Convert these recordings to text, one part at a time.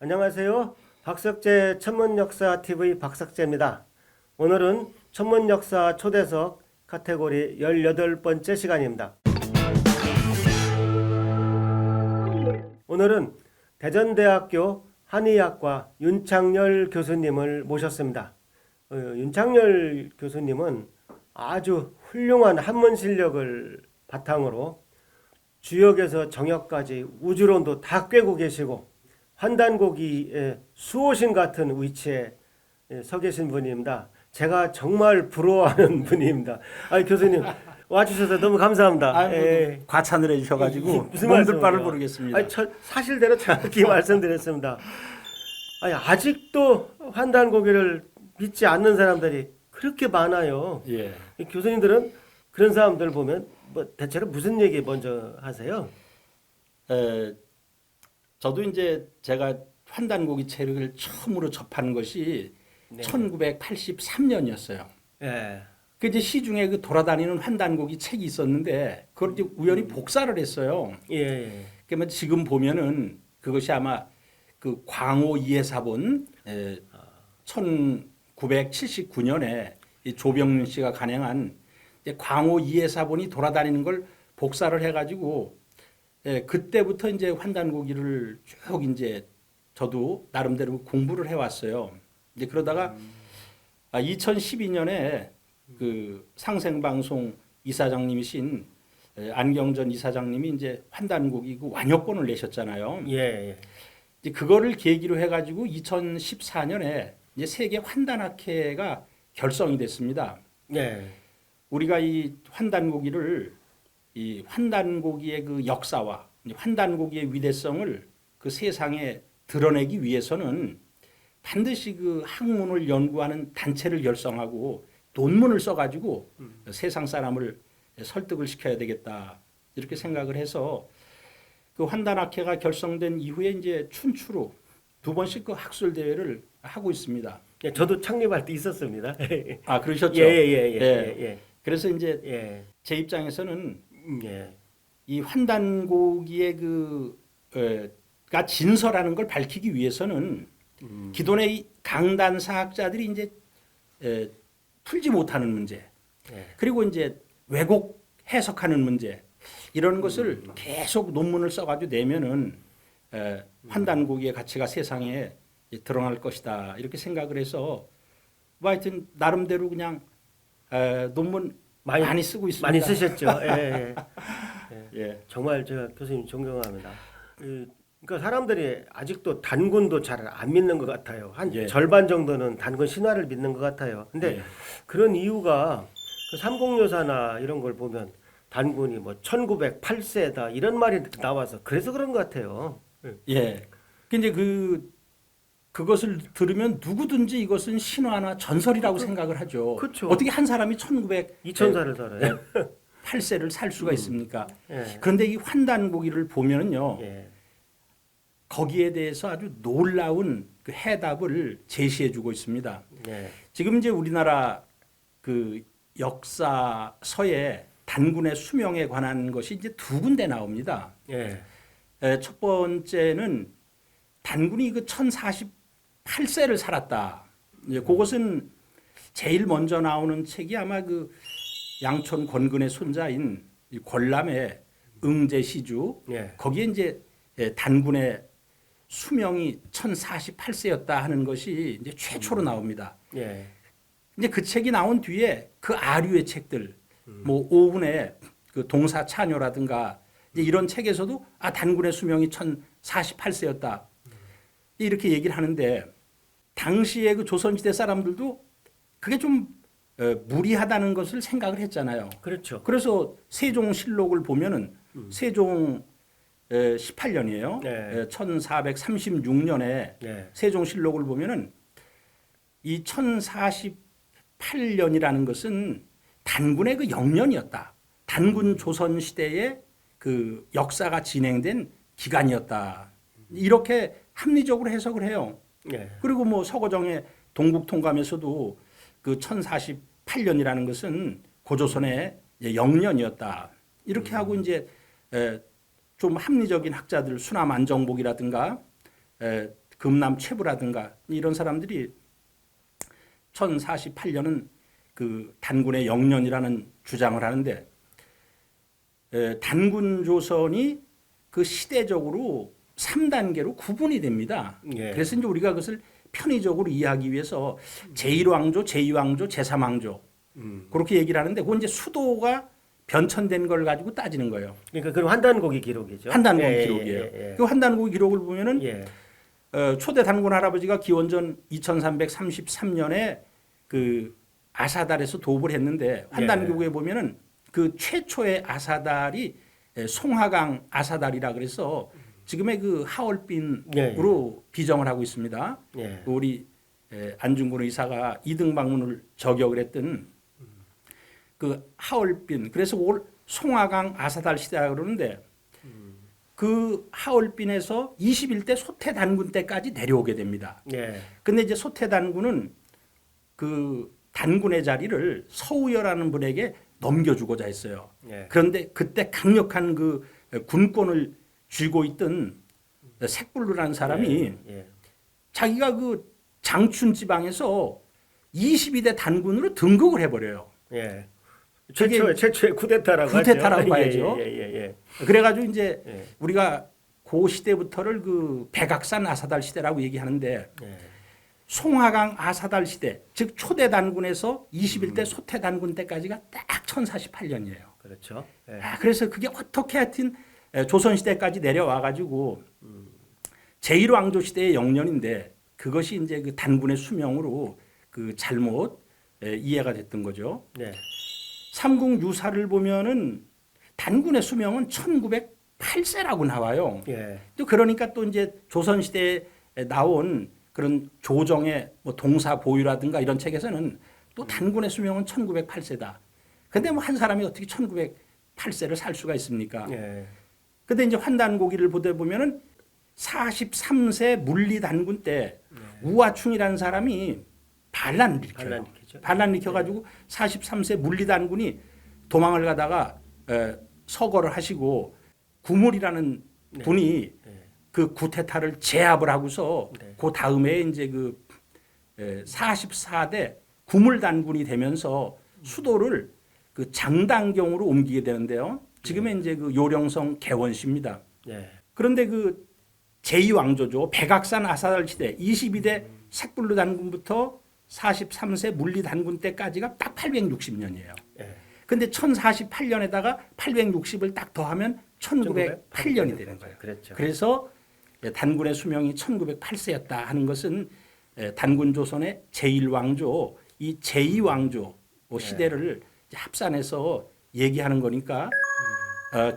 안녕하세요. 박석재 천문역사TV 박석재입니다. 오늘은 천문역사 초대석 카테고리 18번째 시간입니다. 오늘은 대전대학교 한의학과 윤창열 교수님을 모셨습니다. 윤창열 교수님은 아주 훌륭한 한문 실력을 바탕으로 주역에서 정역까지 우주론도 다 꿰고 계시고 환단고기의 수호신 같은 위치에 서 계신 분입니다. 제가 정말 부러워하는 분입니다. 교수님 와주셔서 너무 감사합니다. 과찬을 해주셔가지고 무슨 몸둘 바를 말씀이에요? 모르겠습니다. 사실대로 정확히 말씀드렸습니다. 아직도 환단고기를 믿지 않는 사람들이 그렇게 많아요. 예. 교수님들은 그런 사람들 보면 대체로 무슨 얘기 먼저 하세요? 저도 이제 제가 환단고기 체력을 처음으로 접한 것이 1983년이었어요. 예. 그 이제 시중에 그 돌아다니는 환단고기 책이 있었는데 그걸 이제 우연히 복사를 했어요. 예. 그러면 지금 보면은 그것이 아마 그 광호 이해사본 1979년에 이 조병윤 씨가 간행한 광호 이해사본이 돌아다니는 걸 복사를 해가지고 그때부터 이제 환단고기를 쭉 이제 저도 나름대로 공부를 해왔어요. 이제 그러다가 2012년에 그 상생방송 이사장님이신 안경전 이사장님이 이제 환단고기 그 완여권을 내셨잖아요. 예. 이제 그거를 계기로 해가지고 2014년에 이제 세계 환단학회가 결성이 됐습니다. 예. 우리가 이 환단고기를 이 환단고기의 그 역사와 환단고기의 위대성을 그 세상에 드러내기 위해서는 반드시 그 학문을 연구하는 단체를 결성하고 논문을 써가지고 세상 사람을 설득을 시켜야 되겠다 이렇게 생각을 해서 그 환단학회가 결성된 이후에 이제 춘추로 2번씩 그 학술 대회를 하고 있습니다. 저도 창립할 때 있었습니다. 아 그러셨죠? 예. 그래서 이제 제 입장에서는 예. 이 환단고기의 가 진서라는 걸 밝히기 위해서는 기존의 이 강단사학자들이 이제 풀지 못하는 문제, 그리고 이제 왜곡 해석하는 문제 이런 것을 계속 논문을 써가지고 내면은 환단고기의 가치가 세상에 드러날 것이다 이렇게 생각을 해서 뭐 하여튼 나름대로 그냥 논문 많이 쓰고 있습니다. 많이 쓰셨죠. 예. 정말 제가 교수님 존경합니다. 그러니까 사람들이 아직도 단군도 잘 안 믿는 것 같아요. 한 절반 정도는 단군 신화를 믿는 것 같아요. 근데 그런 이유가 그 삼공요사나 이런 걸 보면 단군이 뭐 1908세다 이런 말이 나와서 그래서 그런 것 같아요. 예. 근데 그것을 들으면 누구든지 이것은 신화나 전설이라고 생각을 하죠. 그렇죠. 어떻게 한 사람이 2000살을 살아요. 8세를 살 수가 있습니까? 예. 그런데 이 환단고기를 보면은요. 거기에 대해서 아주 놀라운 그 해답을 제시해 주고 있습니다. 지금 이제 우리나라 그 역사서에 단군의 수명에 관한 것이 이제 2군데 나옵니다. 첫 번째는 단군이 그 1048세를 살았다. 그것은 제일 먼저 나오는 책이 아마 그 양촌 권근의 손자인 권람의 응제시주. 거기에 이제 단군의 수명이 1048세였다 하는 것이 이제 최초로 나옵니다. 이제 그 책이 나온 뒤에 그 아류의 책들, 뭐 오훈의 그 동사차녀라든가 이런 책에서도 단군의 수명이 1048세였다. 이렇게 얘기를 하는데 당시에 그 조선시대 사람들도 그게 좀 무리하다는 것을 생각을 했잖아요. 그렇죠. 그래서 세종실록을 보면은 세종 18년이에요. 1436년에 세종실록을 보면은 이 1048년이라는 것은 단군의 그 영년이었다. 단군 조선 시대의 그 역사가 진행된 기간이었다. 이렇게 합리적으로 해석을 해요. 그리고 뭐 서거정의 동국통감에서도 그 1048년이라는 것은 고조선의 영년이었다. 이렇게 하고 이제 좀 합리적인 학자들 수남 안정복이라든가 금남 최부라든가 이런 사람들이 1048년은 그 단군의 영년이라는 주장을 하는데 단군 조선이 그 시대적으로 3단계로 구분이 됩니다. 예. 그래서 이제 우리가 그것을 편의적으로 이해하기 위해서 제1왕조, 제2왕조, 제3왕조 그렇게 얘기를 하는데 그건 이제 수도가 변천된 걸 가지고 따지는 거예요. 그러니까 그건 환단고기 기록이죠. 환단고기 예, 기록이에요. 예, 예. 그 환단고기 기록을 보면은 예. 초대 단군 할아버지가 기원전 2333년에 그 아사달에서 도읍을 했는데 환단교구에 보면은 그 최초의 아사달이 송하강 아사달이라 그래서 지금의 그 하얼빈으로 비정을 하고 있습니다. 예. 우리 안중근 의사가 이등 방문을 저격을 했던 그 하얼빈 그래서 올 송하강 아사달 시대라 그러는데 그 하얼빈에서 21대 소태 단군 때까지 내려오게 됩니다. 예. 근데 이제 소태 단군은 그 단군의 자리를 서우여라는 분에게 넘겨주고자 했어요. 예. 그런데 그때 강력한 그 군권을 쥐고 있던 색불루라는 사람이 예. 자기가 그 장춘 지방에서 22대 단군으로 등극을 해버려요. 예. 그게 최초의 쿠데타라고 쿠데타라고 하죠. 봐야죠. 예. 그래가지고 이제 예. 우리가 고 시대부터를 그 백악산 아사달 시대라고 얘기하는데 예. 송하강 아사달 시대 즉 초대 단군에서 21대 소태 단군 때까지가 딱 1048년이에요. 그렇죠. 예. 그래서 그게 어떻게 하여튼 조선 시대까지 내려와 가지고 제1왕조 시대의 영년인데 그것이 이제 그 단군의 수명으로 그 잘못 이해가 됐던 거죠. 네. 삼국 유사를 보면은 단군의 수명은 1908세라고 나와요. 예. 또 그러니까 또 이제 조선 시대에 나온 그런 조정의 뭐 동사 보유라든가 이런 책에서는 또 단군의 수명은 1908세다. 근데 뭐 한 사람이 어떻게 1908세를 살 수가 있습니까? 예. 근데 이제 환단고기를 보다 보면은 43세 물리 단군 때 우화충이라는 사람이 반란을 일으켜요. 반란을 일으켜가지고 43세 물리 단군이 도망을 가다가 서거를 하시고 구물이라는 분이 그 구테타를 제압을 하고서 그 다음에 이제 그 44대 구물 단군이 되면서 수도를 그 장당경으로 옮기게 되는데요. 지금의 이제 그 요령성 개원시입니다. 예. 그런데 그 제2왕조죠. 백악산 아사달 시대 22대 색불로 단군부터 43세 물리 단군 때까지가 딱 860년이에요. 예. 근데 1048년에다가 860을 딱 더하면 1908년이 되는 거예요. 그렇죠. 그래서 단군의 수명이 1908세였다 하는 것은 단군 조선의 제1왕조, 이 제2왕조 시대를 합산해서 얘기하는 거니까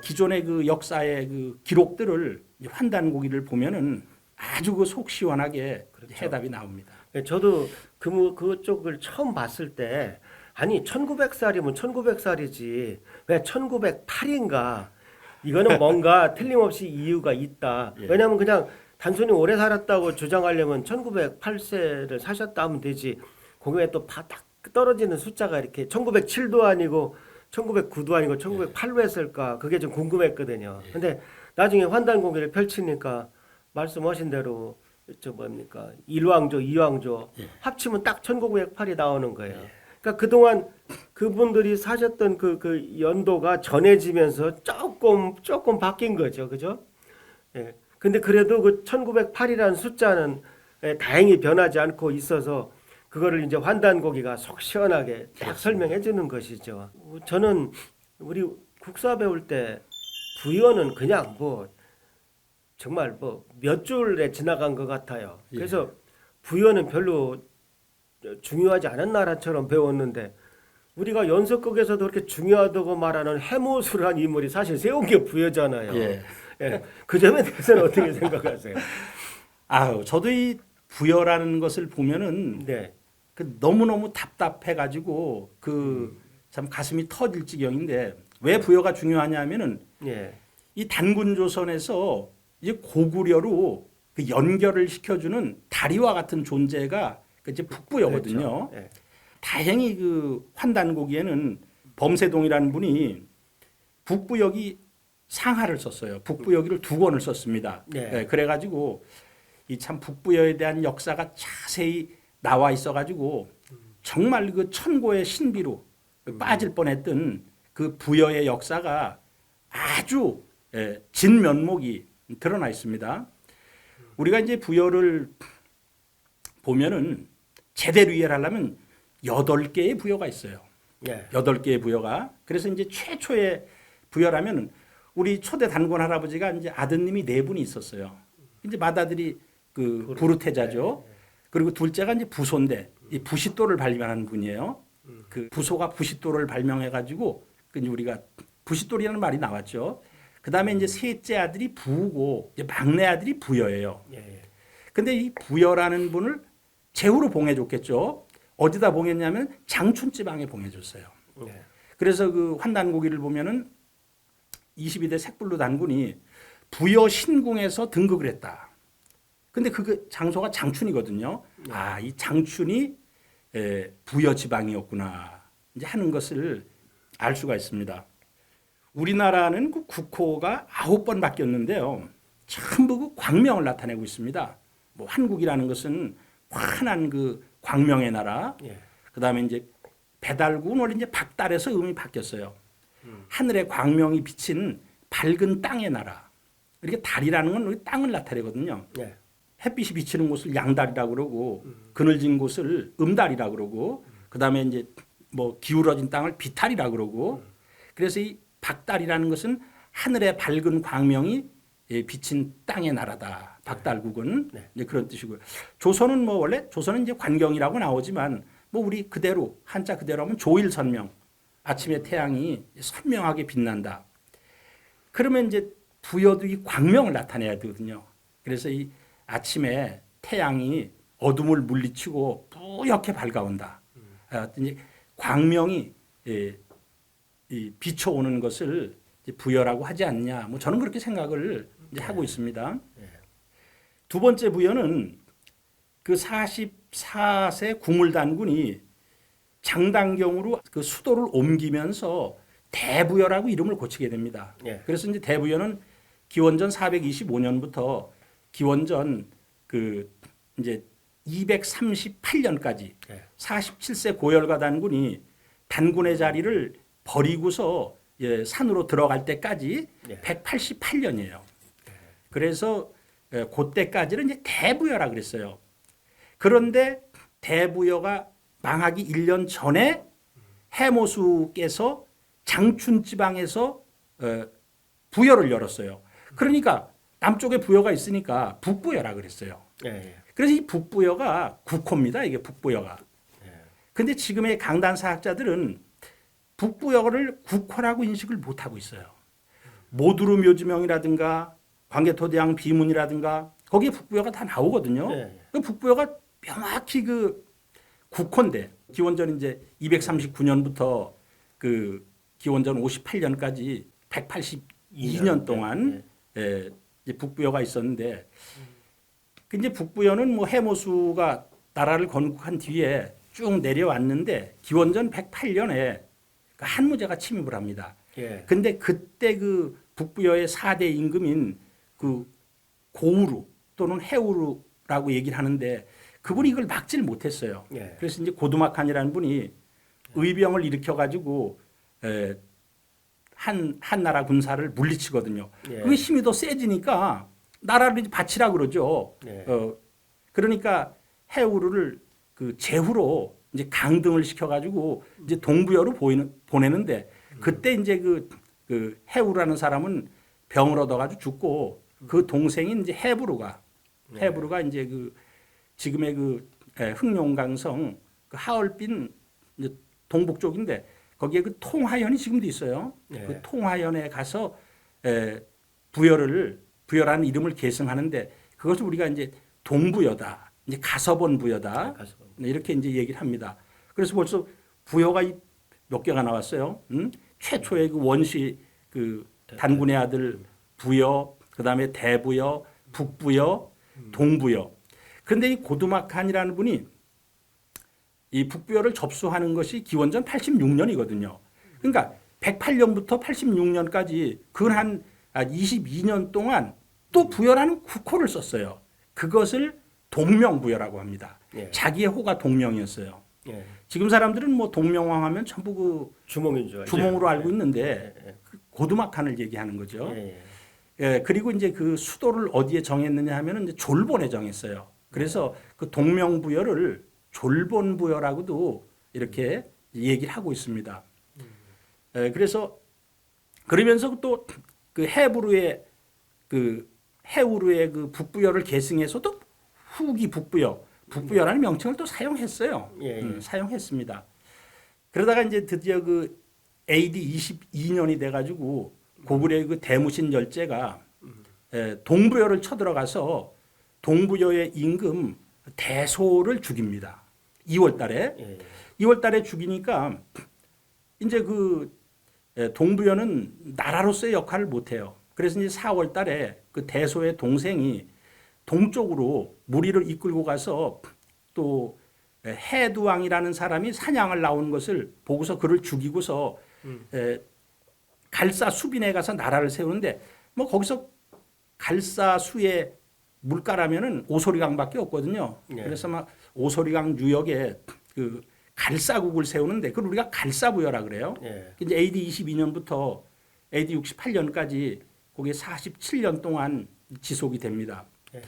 기존의 그 역사의 그 기록들을 환단고기를 보면은 아주 그 속 시원하게 해답이 나옵니다. 저도 그쪽을 처음 봤을 때 아니 1900살이면 1900살이지 왜 1908인가 이거는 뭔가 틀림없이 이유가 있다. 왜냐하면 그냥 단순히 오래 살았다고 주장하려면 1908세를 사셨다 하면 되지. 거기에 또 딱 떨어지는 숫자가 이렇게 1907도 아니고 1909도 아니고 1908로 했을까 그게 좀 궁금했거든요. 근데 나중에 환단고기를 펼치니까 말씀하신 대로 저 뭡니까 1왕조, 2왕조 합치면 딱 1908이 나오는 거예요. 그러니까 그동안 그분들이 사셨던 그 연도가 전해지면서 조금 바뀐 거죠. 그죠? 예. 근데 그래도 그 1908이라는 숫자는 다행히 변하지 않고 있어서 그거를 이제 환단고기가 속 시원하게 딱 설명해 주는 것이죠. 저는 우리 국사 배울 때 부여는 그냥 뭐 정말 뭐 몇 줄에 지나간 것 같아요. 그래서 부여는 별로 중요하지 않은 나라처럼 배웠는데 우리가 연석극에서도 그렇게 중요하다고 말하는 해모술한 인물이 사실 세운 게 부여잖아요. 예. 그 점에 대해서는 어떻게 생각하세요? 저도 이 부여라는 것을 보면은 그 너무너무 답답해가지고 그 참 가슴이 터질 지경인데 왜 부여가 중요하냐면은 이 단군 조선에서 이제 고구려로 그 연결을 시켜주는 다리와 같은 존재가 이제 북부여거든요. 그렇죠. 다행히 그 환단고기에는 범세동이라는 분이 북부여기 상하를 썼어요. 북부여기를 2권을 썼습니다. 그래가지고 이 참 북부여에 대한 역사가 자세히 나와 있어가지고 정말 그 천고의 신비로 빠질 뻔했던 그 부여의 역사가 아주 진면목이 드러나 있습니다. 우리가 이제 부여를 보면은 제대로 이해를 하려면 8개의 부여가 있어요. 예. 8개의 부여가. 그래서 이제 최초의 부여라면 우리 초대 단군 할아버지가 이제 아드님이 4분이 있었어요. 이제 맏아들이 그 부르테자죠. 그리고 둘째가 이제 부소인데 이 부싯돌을 발명한 분이에요. 그 부소가 부싯돌을 발명해 가지고 그 이제 우리가 부싯돌이라는 말이 나왔죠. 그다음에 이제 셋째 아들이 부고 이제 막내 아들이 부여예요. 예. 근데 이 부여라는 분을 제후로 봉해줬겠죠. 어디다 봉했냐면 장춘 지방에 봉해줬어요. 예. 그래서 그 환단고기를 보면은 22대 색불로 단군이 부여 신궁에서 등극을 했다. 근데 그 장소가 장춘이거든요. 아, 이 장춘이 부여 지방이었구나. 이제 하는 것을 알 수가 있습니다. 우리나라는 그 국호가 9번 바뀌었는데요. 전부 그 광명을 나타내고 있습니다. 뭐 한국이라는 것은 환한 그 광명의 나라. 예. 그다음에 이제 배달국은 원래 이제 박달에서 음이 바뀌었어요. 하늘에 광명이 비친 밝은 땅의 나라. 이렇게 달이라는 건 우리 땅을 나타내거든요. 예. 햇빛이 비치는 곳을 양달이라고 그러고 그늘진 곳을 음달이라고 그러고 그다음에 이제 뭐 기울어진 땅을 비탈이라고 그러고 그래서 이 박달이라는 것은 하늘의 밝은 광명이 비친 땅의 나라다. 박달국은 네. 이제 그런 뜻이고요. 조선은 뭐 원래 조선은 이제 관경이라고 나오지만 뭐 우리 그대로 한자 그대로 하면 조일선명. 아침에 태양이 선명하게 빛난다. 그러면 이제 부여도 이 광명을 나타내야 되거든요. 그래서 이 아침에 태양이 어둠을 물리치고 뿌옇게 밝아온다. 이제 광명이 이 비춰오는 것을 이제 부여라고 하지 않냐. 뭐 저는 그렇게 생각을 이제 하고 있습니다. 두 번째 부여는 그 44세 구물단군이 장단경으로 그 수도를 옮기면서 대부여라고 이름을 고치게 됩니다. 예. 그래서 이제 대부여는 기원전 425년부터 기원전 그 이제 238년까지 예. 47세 고열가 단군이 단군의 자리를 버리고서 산으로 들어갈 때까지 예. 188년이에요. 그래서 그때까지는 이제 대부여라 그랬어요. 그런데 대부여가 망하기 1년 전에 해모수께서 장춘 지방에서 부여를 열었어요. 그러니까 남쪽에 부여가 있으니까 북부여라 그랬어요. 예. 그래서 이 북부여가 국호입니다. 이게 북부여가. 근데 지금의 강단 사학자들은 북부여를 국호라고 인식을 못하고 있어요. 모두르 묘지명이라든가 광개토대왕 비문이라든가 거기에 북부여가 다 나오거든요. 예. 그 북부여가 명확히 그 국호인데 기원전 이제 239년부터 그 기원전 58년까지 182년 동안 이제 북부여가 있었는데 그 이제 북부여는 뭐 해모수가 나라를 건국한 뒤에 쭉 내려왔는데 기원전 108년에 그 한무제가 침입을 합니다. 예. 근데 그때 그 북부여의 4대 임금인 그 고우루 또는 해우루라고 얘기를 하는데 그분이 이걸 막지를 못했어요. 예. 그래서 이제 고두막한이라는 분이 의병을 일으켜 가지고 한 나라 군사를 물리치거든요. 예. 그게 힘이 더 세지니까 나라를 이제 바치라 그러죠. 예. 그러니까 해우루를 그 제후로 이제 강등을 시켜가지고 이제 동부여로 보내는데 그때 이제 그 해우라는 사람은 병을 얻어가지고 죽고 그 동생인 이제 해부루가 이제 그 지금의 그 흑룡강성 그 하얼빈 이제 동북 쪽인데 거기에 그 통화현이 지금도 있어요. 네. 그 통화현에 가서 부여라는 이름을 계승하는데 그것을 우리가 이제 동부여다, 이제 가서본 부여다 이렇게 이제 얘기를 합니다. 그래서 벌써 부여가 몇 개가 나왔어요. 최초의 그 원시 그 단군의 아들 부여, 그다음에 대부여, 북부여, 동부여. 그런데 이 고두막한이라는 분이 이 북부여를 접수하는 것이 기원전 86년이거든요. 그러니까 108년부터 86년까지 근 한 22년 동안 또 부여라는 국호를 썼어요. 그것을 동명부여라고 합니다. 예. 자기의 호가 동명이었어요. 예. 지금 사람들은 뭐 동명왕 하면 전부 그 주몽인 줄 알죠. 주몽으로 알고 있는데 예, 예. 그 고두막한을 얘기하는 거죠. 예, 예. 예, 그리고 이제 그 수도를 어디에 정했느냐 하면은 이제 졸본에 정했어요. 그래서 그 동명부여를 졸본부여라고도 이렇게 얘기를 하고 있습니다. 예, 그래서 그러면서 또 그 해우루의 그 북부여를 계승해서도 후기 북부여라는 명칭을 또 사용했어요. 예, 예. 사용했습니다. 그러다가 이제 드디어 그 AD 22년이 돼가지고 고구려의 그 대무신 열제가 동부여를 쳐들어가서 동부여의 임금 대소를 죽입니다. 2월달에 예. 2월달에 죽이니까 이제 그 동부여는 나라로서의 역할을 못해요. 그래서 이제 4월달에 그 대소의 동생이 동쪽으로 무리를 이끌고 가서 또 해두왕이라는 사람이 사냥을 나오는 것을 보고서 그를 죽이고서 갈사수빈에 가서 나라를 세우는데 뭐 거기서 갈사수의 물가라면은 오소리강밖에 없거든요. 네. 그래서 막 오소리강 유역에 그 갈사국을 세우는데 그걸 우리가 갈사부여라 그래요. 예. 이제 AD 22년부터 AD 68년까지 거기에 47년 동안 지속이 됩니다. 예.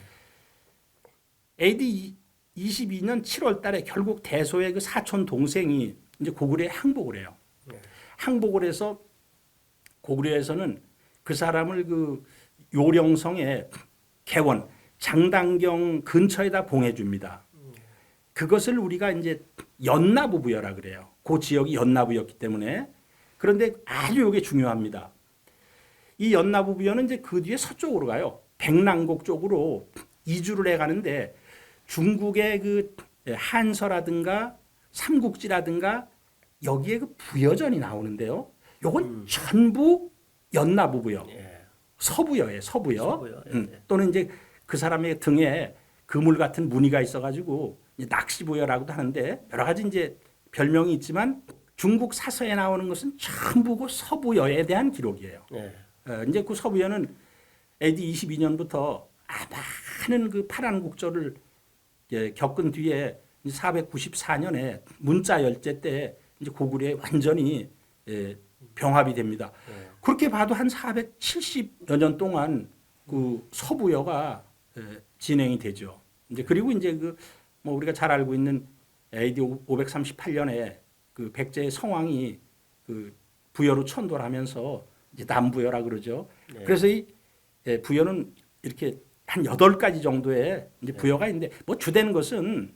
AD 22년 7월달에 결국 대소의 그 사촌 동생이 이제 고구려에 항복을 해요. 예. 항복을 해서 고구려에서는 그 사람을 그 요령성의 개원 장당경 근처에다 봉해줍니다. 그것을 우리가 이제 연나부부여라 그래요. 그 지역이 연나부였기 때문에. 그런데 아주 이게 중요합니다. 이 연나부부여는 이제 그 뒤에 서쪽으로 가요. 백랑곡 쪽으로 이주를 해가는데 중국의 그 한서라든가 삼국지라든가 여기에 그 부여전이 나오는데요. 요건 전부 연나부부여. 예. 서부여예요. 서부여. 서부여. 예. 또는 이제 그 사람의 등에 그물 같은 무늬가 있어가지고 낚시부여라고도 하는데 여러 가지 이제 별명이 있지만 중국 사서에 나오는 것은 전부 그 서부여에 대한 기록이에요. 예. 이제 그 서부여는 AD 22년부터 많은 그 파란국조를 겪은 뒤에 494년에 문자 열제 때 이제 고구려에 완전히 병합이 됩니다. 예. 그렇게 봐도 한 470여 년 동안 그 서부여가 진행이 되죠. 이제 그리고 이제 그 뭐 우리가 잘 알고 있는 AD 538년에 그 백제의 성왕이 그 부여로 천도를 하면서 이제 남부여라 그러죠. 네. 그래서 이 부여는 이렇게 한 8가지 정도의 이제 부여가 있는데 뭐 주된 것은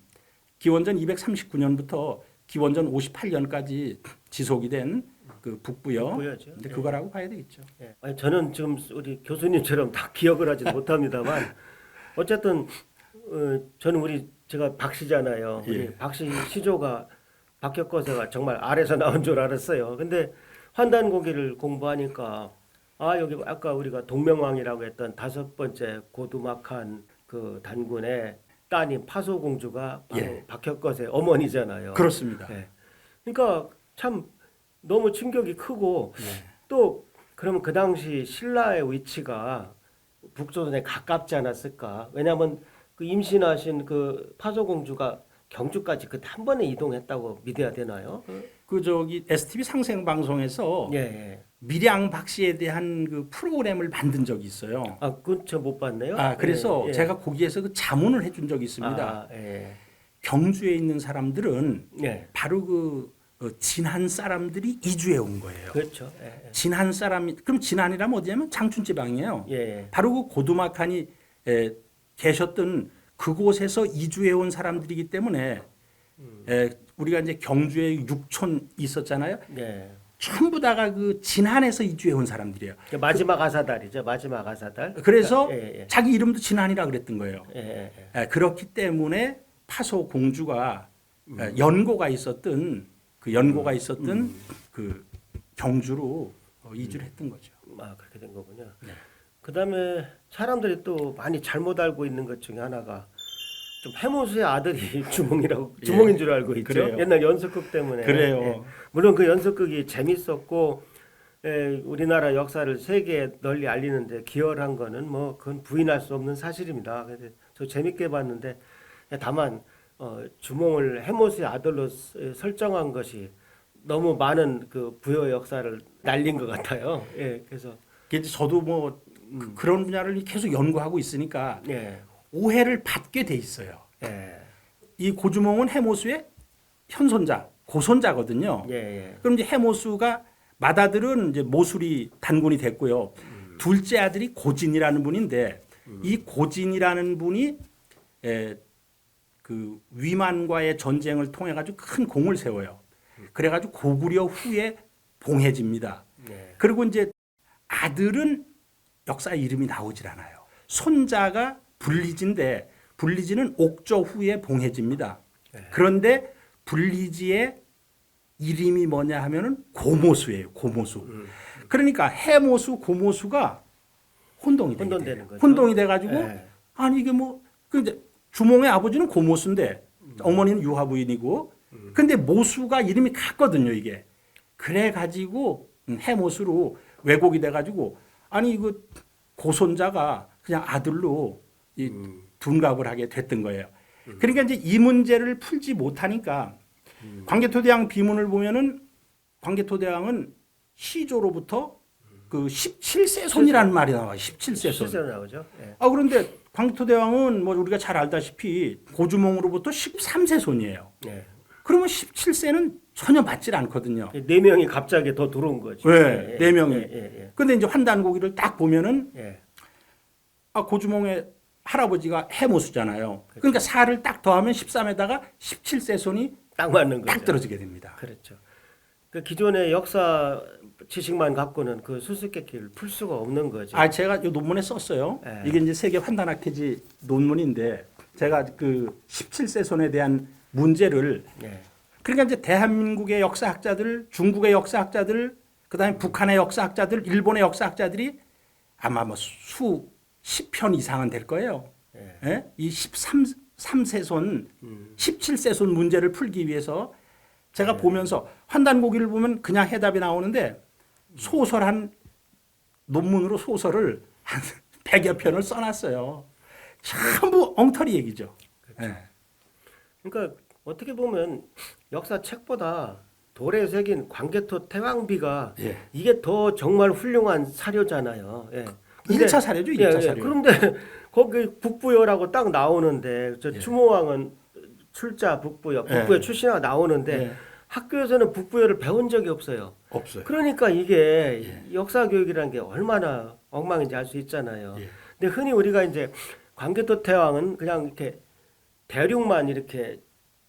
기원전 239년부터 기원전 58년까지 지속이 된 그 북부여. 북부여죠. 이제 예. 그거라고 봐야 되겠죠. 예. 아니, 저는 지금 우리 교수님처럼 다 기억을 하지 못합니다만 어쨌든 저는 제가 박씨잖아요. 우리 예. 박씨 시조가 박혁거세가 정말 알에서 나온 줄 알았어요. 근데 환단고기를 공부하니까 여기 아까 우리가 동명왕이라고 했던 5번째 고두막한 그 단군의 따님 파소공주가 바로 예. 박혁거세 어머니잖아요. 그렇습니다. 예. 그러니까 참 너무 충격이 크고 예. 또 그러면 그 당시 신라의 위치가 북조선에 가깝지 않았을까? 왜냐하면 그 임신하신 그 파소공주가 경주까지 그때 한 번에 이동했다고 믿어야 되나요? 그 저기 STV 상생 방송에서 예. 예. 밀양 박씨에 대한 그 프로그램을 만든 적이 있어요. 그건 저 못 봤네요. 그래서 예, 예. 제가 거기에서 그 자문을 해준 적이 있습니다. 예. 경주에 있는 사람들은 예. 바로 그 진한 사람들이 이주해 온 거예요. 그렇죠. 예. 진한 사람이 그럼 진한이라면 어디냐면 장춘지방이에요. 예. 예. 바로 그 고두막한이 계셨던 그곳에서 이주해 온 사람들이기 때문에 우리가 이제 경주에 육촌 있었잖아요. 예. 전부 다가 그 진한에서 이주해 온 사람들이에요. 마지막 아사달이죠. 마지막 아사달. 그래서 예. 예. 자기 이름도 진한이라 그랬던 거예요. 예. 예. 그렇기 때문에 파소 공주가 연고가 있었던 그 경주로 이주를 했던 거죠. 그렇게 된 거군요. 네. 그다음에 사람들이 또 많이 잘못 알고 있는 것 중에 하나가 좀 해모수의 아들이 주몽인 줄 알고 있죠. 그래요. 옛날 연속극 때문에. 그래요. 예. 물론 그 연속극이 재밌었고 우리나라 역사를 세계에 널리 알리는데 기여한 거는 뭐 그건 부인할 수 없는 사실입니다. 그래서 저 재밌게 봤는데 다만 주몽을 해모수의 아들로 설정한 것이 너무 많은 그 부여 역사를 날린 것 같아요. 예, 그래서 이제 저도 뭐 그런 분야를 계속 연구하고 있으니까 예, 오해를 받게 돼 있어요. 예, 이 고주몽은 해모수의 현손자, 고손자거든요. 예, 예. 그럼 이제 해모수가 맏아들은 이제 모술이 단군이 됐고요. 둘째 아들이 고진이라는 분인데 이 고진이라는 분이 그 위만과의 전쟁을 통해 가지고 큰 공을 세워요. 그래 가지고 고구려 후에 봉해집니다. 예. 그리고 이제 아들은 역사에 이름이 나오질 않아요. 손자가 불리지인데 불리지는 옥저 후에 봉해집니다. 그런데 불리지의 이름이 뭐냐 하면은 고모수예요. 고모수. 그러니까 해모수, 고모수가 혼돈되는 거죠. 혼동이 돼가지고 예. 아니 이게 뭐 근데 주몽의 아버지는 고모수인데 어머니는 유화부인이고 근데 모수가 이름이 같거든요 이게. 그래가지고 해모수로 왜곡이 돼가지고 아니 이거 고손자가 그냥 아들로 이 둔갑을 하게 됐던 거예요. 그러니까 이제 이 문제를 풀지 못하니까 광개토대왕 비문을 보면은 광개토대왕은 시조로부터 그 17세손이라는 말이 나와요. 17세손. 실제로 나오죠. 예. 아 그런데 광개토대왕은 뭐 우리가 잘 알다시피 고주몽으로부터 13세손이에요. 예. 그러면 17세는 전혀 맞질 않거든요. 네 명이 갑자기 더 들어온 거죠. 네, 네 명이. 예. 근데 이제 환단고기를 딱 보면은 예. 아 고주몽의 할아버지가 해모수잖아요. 그러니까 4를 딱 더하면 13에다가 17세손이 딱 맞는 거죠. 딱 떨어지게 됩니다. 그렇죠. 그 기존의 역사 지식만 갖고는 그 수수께끼를 풀 수가 없는 거죠. 아 제가 이 논문에 썼어요. 네. 이게 이제 세계 환단학회지 논문인데 제가 그 17세손에 대한 문제를 예. 그러니까 이제 대한민국의 역사학자들, 중국의 역사학자들, 그다음에 북한의 역사학자들, 일본의 역사학자들이 아마 뭐 수 10편 이상은 될 거예요. 예. 예? 이 13세손, 17세손 문제를 풀기 위해서 제가 보면서 환단고기를 보면 그냥 해답이 나오는데 소설 한 논문으로 소설을 한 100여 편을 써놨어요. 전부 엉터리 얘기죠. 예. 그러니까 어떻게 보면 역사 책보다 돌에 새긴 광개토 태왕비가 예. 이게 더 정말 훌륭한 사료잖아요. 예. 1차 사료죠, 1차 사료. 그런데 거기 북부여라고 딱 나오는데 저 예. 추모왕은 출자 북부여, 북부여 예. 출신이라고 나오는데 예. 학교에서는 북부여를 배운 적이 없어요. 없어요. 그러니까 이게 역사 교육이라는 게 얼마나 엉망인지 알 수 있잖아요. 예. 근데 흔히 우리가 이제 광개토 태왕은 그냥 이렇게 대륙만 이렇게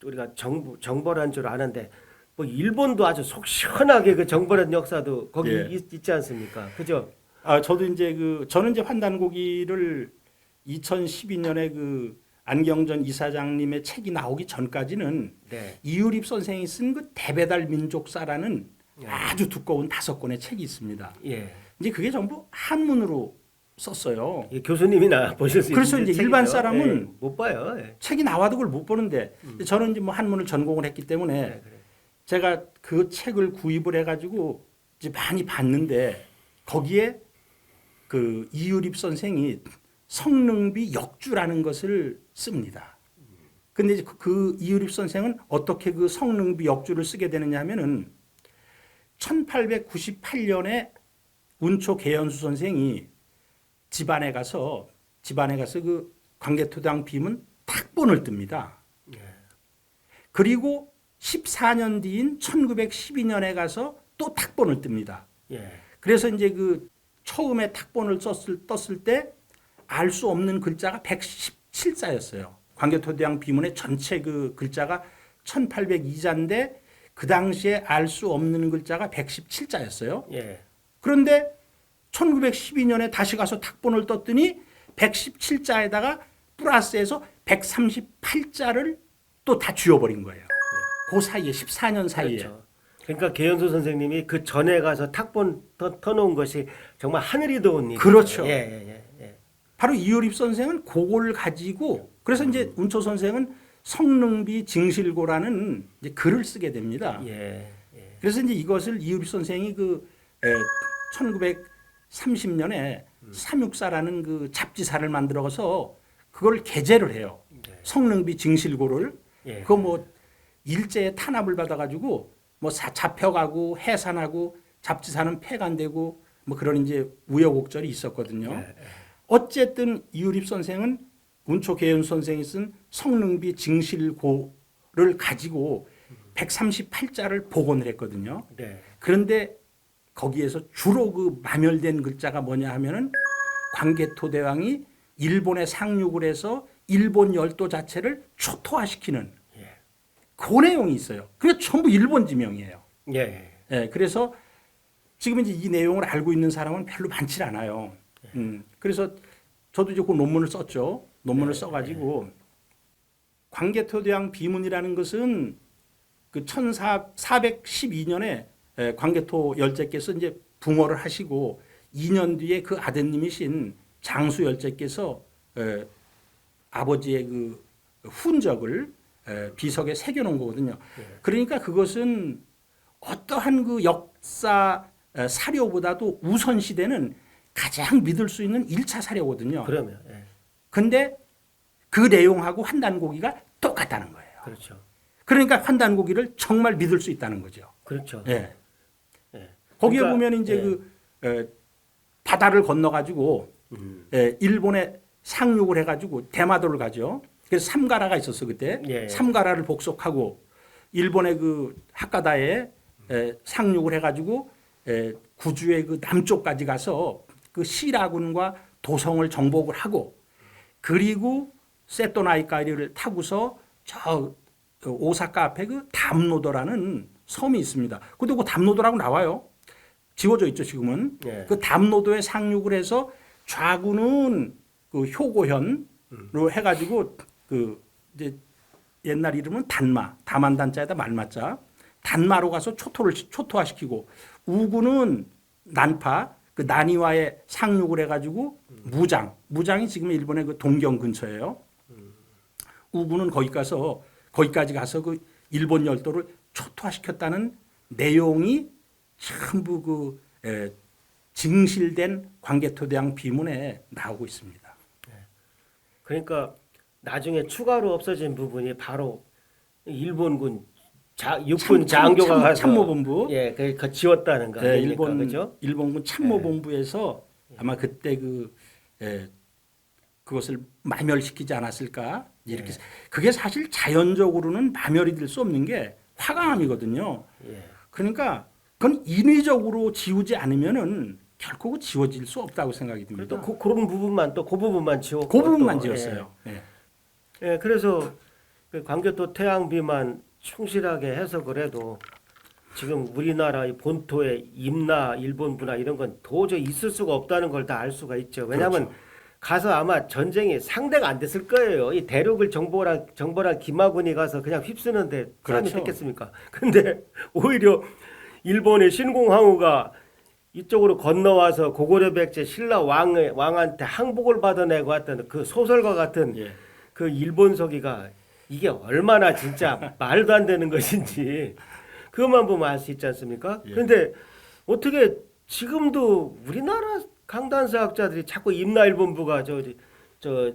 우리가 정벌한 줄 아는데 뭐 일본도 아주 속 시원하게 그 정벌한 역사도 거기 예. 있지 않습니까? 그죠? 아 저도 이제 저는 이제 환단고기를 2012년에 그 안경전 이사장님의 책이 나오기 전까지는 네. 이유립 선생이 쓴 그 대배달 민족사라는 예. 아주 두꺼운 5권의 책이 있습니다. 예. 이제 그게 전부 한문으로 썼어요. 예, 교수님이나 보실 수 그래서 있는 이제 일반 책이죠. 사람은 예, 못 봐요. 예. 책이 나와도 그걸 못 보는데 저는 이제 뭐 한문을 전공을 했기 때문에 그래. 제가 그 책을 구입을 해가지고 이제 많이 봤는데 거기에 그 이유립 선생이 성능비 역주라는 것을 씁니다. 근데 이제 그 이유립 선생은 어떻게 그 성능비 역주를 쓰게 되느냐 하면은 1898년에 운초 계연수 선생이 집안에 가서 그 광개토대왕 비문 탁본을 뜹니다. 그리고 14년 뒤인 1912년에 가서 또 탁본을 뜹니다. 예. 그래서 이제 그 처음에 탁본을 떴을 때 알 수 없는 글자가 117자였어요. 광개토대왕 비문의 전체 그 글자가 1802자인데 그 당시에 알 수 없는 글자가 117자였어요. 예. 그런데 1912년에 다시 가서 탁본을 떴더니 117자에다가 플러스해서 138자를 또 다 쥐어버린 거예요. 그 사이에 14년 사이에. 그렇죠. 그러니까 계연수 선생님이 그 전에 가서 탁본 터놓은 것이 정말 하늘이 도운 일. 그렇죠. 예. 바로 이효립 선생은 그걸 가지고 그래서 이제 운초 선생은 성능비 징실고라는 이제 글을 쓰게 됩니다. 예. 그래서 이제 이것을 이효립 선생이 그 1930년에 삼육사라는 그 잡지사를 만들어서 그걸 게재를 해요. 네. 성능비 징실고를. 예. 그거 뭐 일제에 탄압을 받아가지고 뭐 잡혀가고 해산하고 잡지사는 폐간되고 뭐 그런 이제 우여곡절이 있었거든요. 예. 어쨌든 이유립 선생은 운초계연 선생이 쓴 성능비 징실고를 가지고 138자를 복원을 했거든요. 네. 그런데 거기에서 주로 그 마멸된 글자가 뭐냐 하면은 광개토대왕이 일본에 상륙을 해서 일본 열도 자체를 초토화시키는 예. 그 내용이 있어요. 그게 전부 일본 지명이에요. 예. 예, 그래서 지금 이제 이 내용을 알고 있는 사람은 별로 많지 않아요. 그래서 저도 이제 그 논문을 썼죠. 논문을 써가지고 광개토대왕 비문이라는 것은 그 1412년에 광개토 열제께서 이제 붕어를 하시고 2년 뒤에 그 아드님이신 장수 열제께서 아버지의 그 훈적을 비석에 새겨놓은 거거든요. 그러니까 그것은 어떠한 그 역사 사료보다도 우선 시대는 가장 믿을 수 있는 1차 사료거든요. 그러면 예. 근데 그 내용하고 환단고기가 똑같다는 거예요. 그렇죠. 그러니까 환단고기를 정말 믿을 수 있다는 거죠. 그렇죠. 예. 예. 거기에 그러니까, 보면 이제 예. 바다를 건너가지고 일본에 상륙을 해가지고 대마도를 가죠. 그래서 삼가라가 있었어 그때. 예. 삼가라를 복속하고 일본의 그 하카다에 상륙을 해가지고 구주의 그 남쪽까지 가서 그 시라군과 도성을 정복을 하고 그리고 세토나이카리를 타고서 저 오사카 앞에 그 담노도라는 섬이 있습니다. 근데 그 담노도라고 나와요. 지워져 있죠 지금은. 예. 그 담노도에 상륙을 해서 좌군은 그 효고현으로 해가지고 그 이제 옛날 이름은 단마, 다만단자에다 말마자, 단마로 가서 초토화시키고 우군은 난파, 그 나니와에 상륙을 해가지고 무장이 지금 일본의 그 동경 근처예요. 우군은 거기까지 가서 그 일본 열도를 초토화시켰다는 내용이 전부 그 징실된 광개토대왕 비문에 나오고 있습니다. 그러니까 나중에 추가로 없어진 부분이 바로 일본군 육군 장교가 가서 참모본부, 예, 그 지웠다는 거 아닙니까? 그죠? 일본군 참모본부에서 아마 그때 그것을 마멸시키지 않았을까 이렇게 그게 사실 자연적으로는 마멸이 될 수 없는 게 화강암이거든요. 예. 그러니까 그건 인위적으로 지우지 않으면은 결코 지워질 수 없다고 생각이 듭니다. 또 그런 부분만 또 그 부분만 지웠고 그 부분만 또, 지었어요. 예. 예, 그래서 그 광개토 태양비만 충실하게 해석을 해도 지금 우리나라의 본토에 임나 일본부나 이런 건 도저히 있을 수가 없다는 걸 다 알 수가 있죠. 왜냐하면 그렇죠. 가서 아마 전쟁이 상대가 안 됐을 거예요. 이 대륙을 정벌한 김하군이 가서 그냥 휩쓰는데 사람이 그렇죠. 됐겠습니까? 근데 오히려 일본의 신공항우가 이쪽으로 건너와서 고구려 백제 신라 왕한테 항복을 받아내고 왔던 그 소설과 같은 예. 그 일본 서기가 이게 얼마나 진짜 말도 안 되는 것인지 그것만 보면 알 수 있지 않습니까? 예. 그런데 어떻게 지금도 우리나라 강단사학자들이 자꾸 임나일본부가 저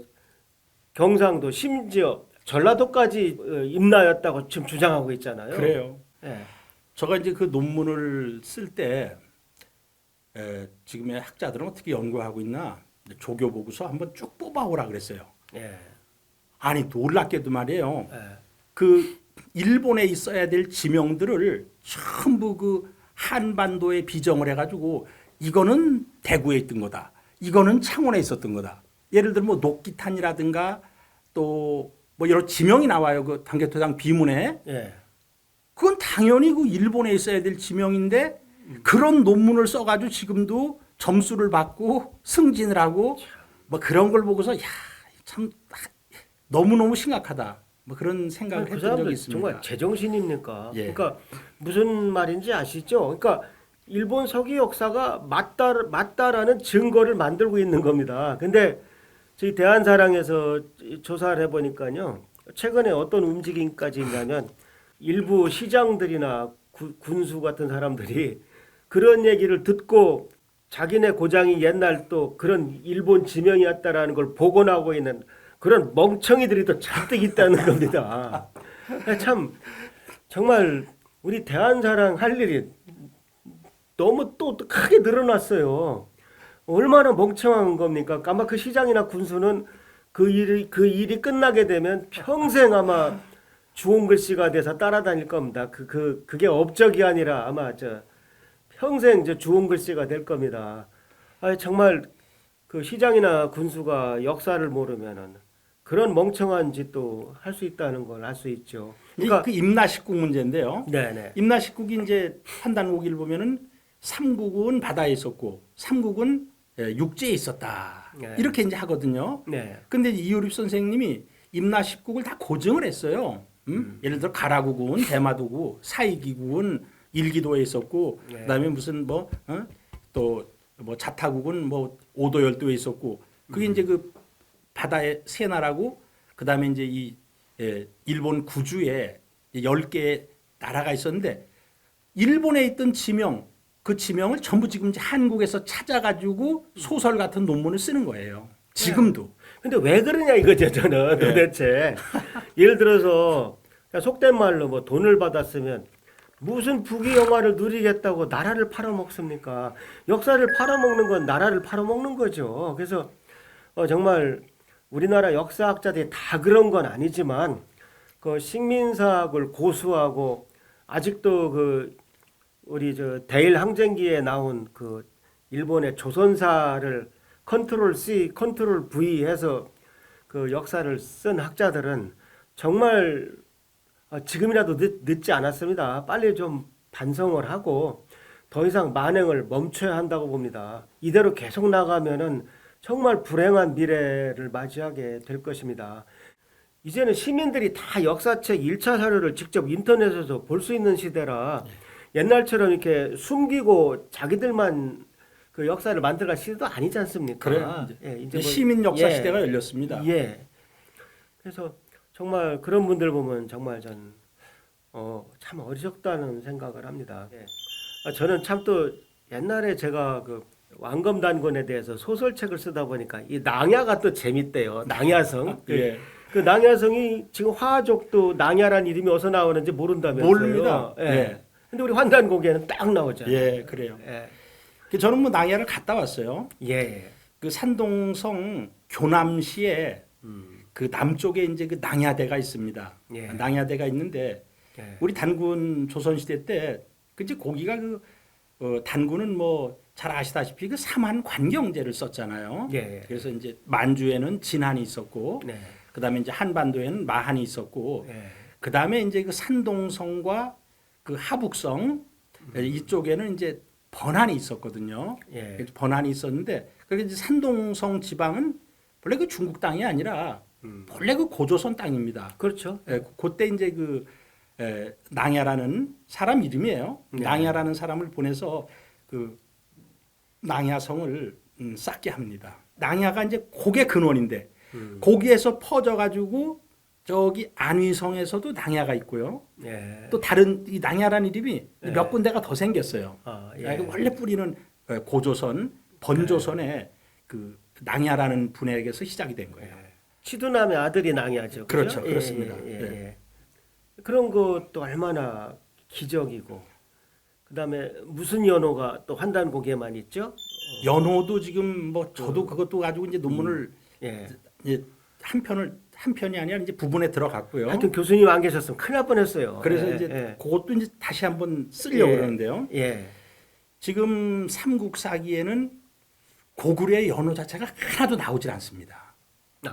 경상도 심지어 전라도까지 임나였다고 지금 주장하고 있잖아요. 그래요. 예. 제가 이제 그 논문을 쓸 때 지금의 학자들은 어떻게 연구하고 있나 조교 보고서 한번 쭉 뽑아오라 그랬어요. 예. 아니 놀랍게도 말이에요. 예. 그 일본에 있어야 될 지명들을 전부 그 한반도에 비정을 해가지고 이거는 대구에 있던 거다. 이거는 창원에 있었던 거다. 예를 들면 뭐 녹기탄이라든가 또 뭐 여러 지명이 나와요. 그 광개토대왕 비문에. 예. 그건 당연히 그 일본에 있어야 될 지명인데 그런 논문을 써가지고 지금도 점수를 받고 승진을 하고 뭐 그런 걸 보고서 야 참 너무너무 심각하다. 뭐 그런 생각을 그 했던 적이 사람들 있습니다. 정말 제정신입니까? 예. 그러니까 무슨 말인지 아시죠? 그러니까 일본 서기 역사가 맞다라는 증거를 만들고 있는 겁니다. 근데 저희 대한사랑에서 조사를 해보니까요. 최근에 어떤 움직임까지 있냐면 일부 시장들이나 군수 같은 사람들이 그런 얘기를 듣고 자기네 고장이 옛날 또 그런 일본 지명이었다라는 걸 복원하고 있는 그런 멍청이들이 또 잔뜩 있다는 겁니다. 참 정말 우리 대한사랑 할 일이 너무 또 크게 늘어났어요. 얼마나 멍청한 겁니까? 아마 그 시장이나 군수는 그 일이 끝나게 되면 평생 아마 주홍 글씨가 돼서 따라다닐 겁니다. 그게 업적이 아니라 아마 평생 이제 주홍 글씨가 될 겁니다. 정말 그 시장이나 군수가 역사를 모르면은 그런 멍청한 짓도 할 수 있다는 걸 알 수 있죠. 그러니까 그 임나식국 문제인데요. 네네. 임나식국이 이제 판단고기를 보면은 삼국은 바다에 있었고 삼국은 육지에 있었다. 네. 이렇게 이제 하거든요. 네. 근데 이효립 선생님이 임나식국을 다 고증을 했어요. 예를 들어 가라국은 대마도구, 사이기국은 일기도에 있었고, 네. 그다음에 무슨 또 뭐 자타국은 뭐 오도열도에 있었고, 그게 이제 그 바다의 세 나라고, 그다음에 이제 이 일본 구주에 10개의 나라가 있었는데 일본에 있던 지명, 그 지명을 전부 지금 이제 한국에서 찾아가지고 소설 같은 논문을 쓰는 거예요. 지금도. 근데 왜 그러냐 이거죠, 저는 도대체. 예를 들어서 그냥 속된 말로 뭐 돈을 받았으면 무슨 부귀 영화를 누리겠다고 나라를 팔아먹습니까? 역사를 팔아먹는 건 나라를 팔아먹는 거죠. 그래서 정말 우리나라 역사학자들이 다 그런 건 아니지만 그 식민사학을 고수하고 아직도 그 우리 대일 항쟁기에 나온 그 일본의 조선사를 컨트롤 C, 컨트롤 V 해서 그 역사를 쓴 학자들은 정말 지금이라도 늦지 않았습니다. 빨리 좀 반성을 하고 더 이상 만행을 멈춰야 한다고 봅니다. 이대로 계속 나가면은 정말 불행한 미래를 맞이하게 될 것입니다. 이제는 시민들이 다 역사책 1차 자료를 직접 인터넷에서 볼 수 있는 시대라 옛날처럼 이렇게 숨기고 자기들만 그 역사를 만들어갈 시대도 아니지 않습니까? 그래요. 이제 시민 역사 시대가 열렸습니다. 예. 그래서 정말 그런 분들 보면 정말 전 참 어리석다는 생각을 합니다. 저는 참 또 옛날에 제가 그 왕검단곤에 대해서 소설책을 쓰다 보니까 이 낭야가 또 재밌대요. 낭야성. 예. 그 낭야성이 지금 화족도 낭야란 이름이 어디서 나오는지 모른다면서요. 모릅니다. 예. 예. 근데 우리 환단고개는 딱 나오잖아요. 예, 그래요. 예. 저는 뭐 낭야를 갔다 왔어요. 예. 그 산동성 교남시에 그 남쪽에 이제 그 낭야대가 있습니다. 예. 낭야대가 있는데 예. 우리 단군 조선시대 때 그 이제 거기가 단군은 뭐 잘 아시다시피 그 삼한 관경제를 썼잖아요. 예. 그래서 이제 만주에는 진한이 있었고, 네. 그다음에 이제 한반도에는 마한이 있었고, 예. 그다음에 이제 그 산동성과 그 하북성 이쪽에는 이제 번안이 있었거든요. 예. 그래서 번안이 있었는데 그게 이제 산동성 지방은 원래 그 중국 땅이 아니라 원래 그 고조선 땅입니다. 그렇죠. 그때 이제 낭야라는 사람 이름이에요. 네. 낭야라는 사람을 보내서 그 낭야성을 쌓게 합니다. 낭야가 이제 고개 근원인데 거기에서 퍼져가지고 저기 안위성에서도 낭야가 있고요. 예. 또 다른 이 낭야라는 이름이 네. 몇 군데가 더 생겼어요. 예. 원래 뿌리는 고조선, 번조선의 그 낭야라는 분에게서 시작이 된 거예요. 치두남의 아들이 낭야죠. 그렇죠, 그죠? 그렇습니다. 예. 그런 것도 얼마나 기적이고 그다음에 무슨 연호가 또 환단고개만 있죠? 연호도 지금 뭐 저도 그것도 가지고 이제 논문을 예. 이제 한 편이 아니라 이제 부분에 들어갔고요. 하여튼 교수님 안 계셨으면 큰일 날 뻔했어요. 그래서 예, 이제 예. 그것도 이제 다시 한번 쓰려고 예. 그러는데요. 예. 지금 삼국사기에는 고구려의 연호 자체가 하나도 나오질 않습니다.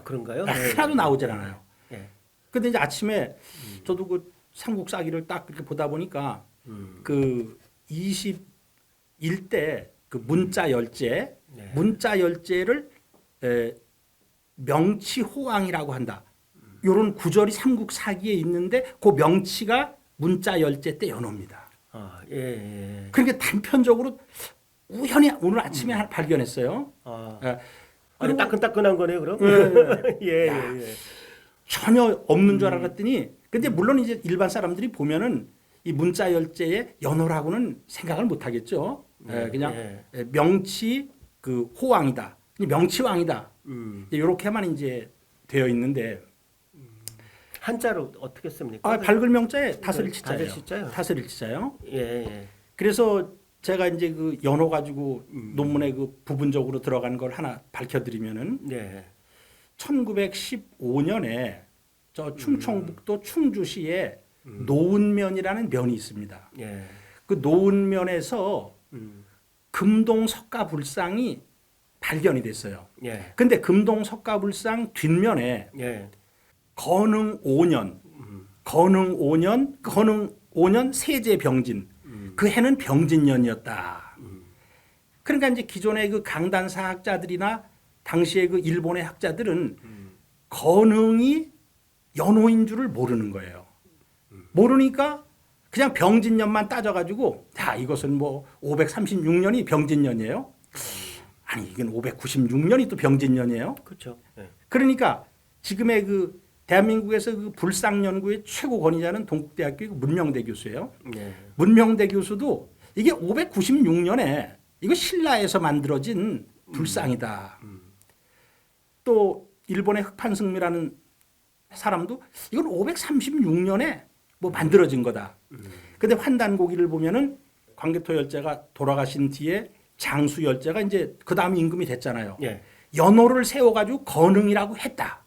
그런가요? 하나도 나오질 않아요. 예. 근데 이제 아침에 저도 그 삼국사기를 딱 이렇게 보다 보니까 그 21대 그 문자 열제, 네. 문자 열제를 명치호왕이라고 한다. 이런 구절이 삼국사기에 있는데 그 명치가 문자 열제 때 연호입니다. 예. 그러니까 단편적으로 우연히 오늘 아침에 하나 발견했어요. 예. 아니 따끈따끈한 거네요, 그럼? 예. 전혀 없는 줄 알았더니 근데 물론 이제 일반 사람들이 보면은 이 문자 열제의 연호라고는 생각을 못 하겠죠. 그냥 명치 그 호왕이다, 명치왕이다. 이렇게만 이제 되어 있는데 한자로 어떻게 씁니까? 밝을 명자에 다스릴 치자예요. 다스릴 다스릴 치자요. 예. 그래서 제가 이제 그 연호 가지고 논문에 그 부분적으로 들어간 걸 하나 밝혀드리면은 네. 1915년에 저 충청북도 충주시에 노은면이라는 면이 있습니다. 예. 그 노은면에서 금동 석가불상이 발견이 됐어요. 예. 근데 금동 석가불상 뒷면에 예. 건흥 5년, 건흥 5년 세제병진, 그 해는 병진년이었다. 그러니까 이제 기존의 그 강단사 학자들이나 당시의 그 일본의 학자들은 건흥이 연호인 줄을 모르는 거예요. 모르니까 그냥 병진년만 따져가지고 이것은 뭐 536년이 병진년이에요. 아니 이건 596년이 또 병진년이에요. 그렇죠. 예. 그러니까 지금의 그 대한민국에서 그 불상 연구의 최고 권위자는 동국대학교 문명대 교수예요. 네. 문명대 교수도 이게 596년에 이거 신라에서 만들어진 불상이다. 또 일본의 흑판승미라는 사람도 이건 536년에 뭐 만들어진 거다. 근데 환단고기를 보면은 광개토 열제가 돌아가신 뒤에 장수 열제가 이제 그 다음 임금이 됐잖아요. 예. 연호를 세워가지고 건흥이라고 했다.